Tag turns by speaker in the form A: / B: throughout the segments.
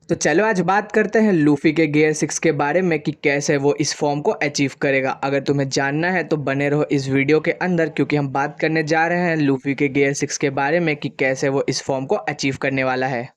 A: तो चलो आज बात करते हैं लूफी के गियर 6 के बारे में कि कैसे वो इस फॉर्म को अचीव करेगा। अगर तुम्हें जानना है तो बने रहो इस वीडियो के अंदर, क्योंकि हम बात करने जा रहे हैं लूफी के गियर 6 के बारे में कि कैसे वो इस फॉर्म को अचीव करने वाला है।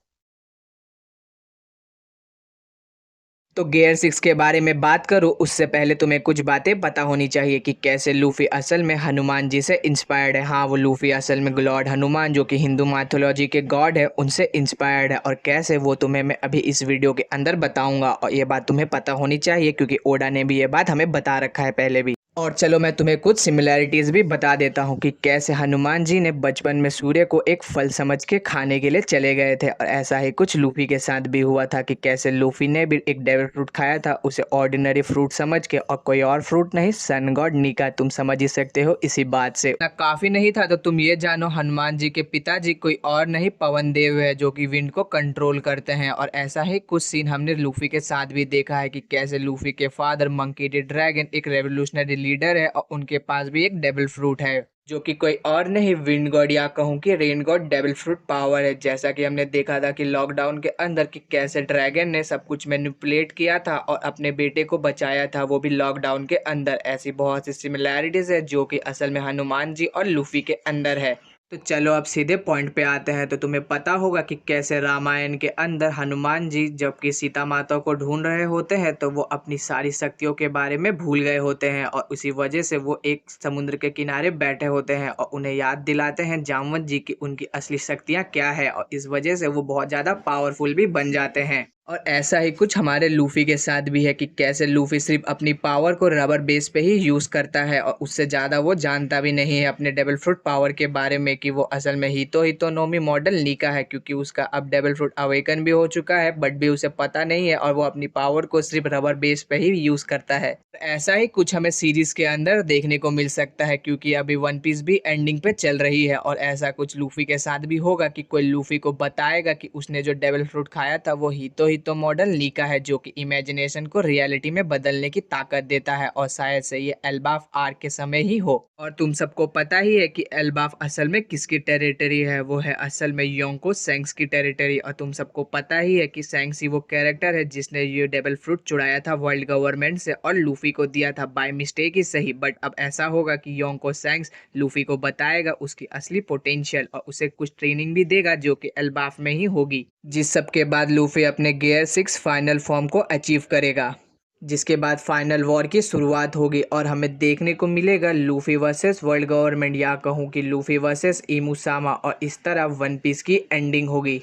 A: तो गियर 6 के बारे में बात करूँ उससे पहले तुम्हें कुछ बातें पता होनी चाहिए कि कैसे लूफी असल में हनुमान जी से इंस्पायर्ड है। हाँ, वो लूफी असल में लॉर्ड हनुमान जो कि हिंदू माइथोलॉजी के गॉड है उनसे इंस्पायर्ड है, और कैसे वो तुम्हें मैं अभी इस वीडियो के अंदर बताऊंगा। और ये बात तुम्हें पता होनी चाहिए क्योंकि ओडा ने भी ये बात हमें बता रखा है पहले भी। और चलो मैं तुम्हें कुछ सिमिलैरिटीज़ भी बता देता हूँ कि कैसे हनुमान जी ने बचपन में सूर्य को एक फल समझ के खाने के लिए चले गए थे, और ऐसा ही कुछ लूफी के साथ भी हुआ था कि कैसे लूफी ने भी एक डेविल फ्रूट खाया था, उसे ऑर्डिनरी फ्रूट समझ के, और कोई और फ्रूट नहीं, सन गॉड नीका। तुम समझ ही सकते हो इसी बात से। ना काफ़ी नहीं था तो तुम ये जानो हनुमान जी के पिताजी कोई और नहीं पवन देव है जो कि विंड को कंट्रोल करते हैं। और ऐसा ही कुछ सीन हमने लूफी के साथ भी देखा है कि कैसे लूफी के फादर मंकी द ड्रैगन एक रेवोल्यूशनरी लीडर है और उनके पास भी एक डेविल फ्रूट है जो कि कोई और नहीं विंड गॉड या कहूँ कि rain God devil fruit power है। जैसा कि हमने देखा था कि लॉकडाउन के अंदर कि कैसे ड्रैगन ने सब कुछ मैनिपुलेट किया था और अपने बेटे को बचाया था, वो भी लॉकडाउन के अंदर। ऐसी बहुत सी सिमिलैरिटीज है जो कि असल में हनुमान जी और लूफी के अंदर है। तो चलो अब सीधे पॉइंट पे आते हैं। तो तुम्हें पता होगा कि कैसे रामायण के अंदर हनुमान जी जबकि सीता माता को ढूंढ रहे होते हैं तो वो अपनी सारी शक्तियों के बारे में भूल गए होते हैं, और उसी वजह से वो एक समुद्र के किनारे बैठे होते हैं और उन्हें याद दिलाते हैं जामवंत जी की उनकी असली शक्तियाँ क्या है, और इस वजह से वो बहुत ज़्यादा पावरफुल भी बन जाते हैं। और ऐसा ही कुछ हमारे लूफी के साथ भी है कि कैसे लूफी सिर्फ अपनी पावर को रबर बेस पे ही यूज़ करता है और उससे ज़्यादा वो जानता भी नहीं है अपने डेविल फ्रूट पावर के बारे में कि वो असल में हितो नोमी मॉडल नीका है, क्योंकि उसका अब डेविल फ्रूट अवेकन भी हो चुका है बट भी उसे पता नहीं है और वो अपनी पावर को सिर्फ रबर बेस पे ही यूज़ करता है। तो ऐसा ही कुछ हमें सीरीज के अंदर देखने को मिल सकता है क्योंकि अभी वन पीस भी एंडिंग पे चल रही है, और ऐसा कुछ लूफी के साथ भी होगा कि कोई लूफी को बताएगा कि उसने जो डेविल फ्रूट खाया था वो हितो मॉडल लीका है जो कि इमेजिनेशन को रियलिटी में बदलने की ताकत देता है, और शायद से ये एल्बाफ आर्क के समय ही हो। और तुम सबको पता ही है कि एल्बाफ असल में किसकी टेरिटरी है, वो है असल में योंको सैंक्स की टेरिटरी। और तुम सबको पता ही है कि सैंक्स ही वो कैरेक्टर है जिसने ये डेविल फ्रूट चुराया था वर्ल्ड गवर्नमेंट से और लूफी को दिया था बाय मिस्टेक ही सही, बट अब ऐसा होगा कि योंको सैंक्स लूफी को बताएगा उसकी असली पोटेंशियल और उसे कुछ ट्रेनिंग भी देगा जो कि एल्बाफ में ही होगी, जिस सब के बाद लूफी अपने गियर 6 फाइनल फॉर्म को अचीव करेगा, जिसके बाद फाइनल वॉर की शुरुआत होगी और हमें देखने को मिलेगा लूफी वर्सेस वर्ल्ड गवर्नमेंट, या कहूँ कि लूफी वर्सेस इमुसामा, और इस तरह वन पीस की एंडिंग होगी।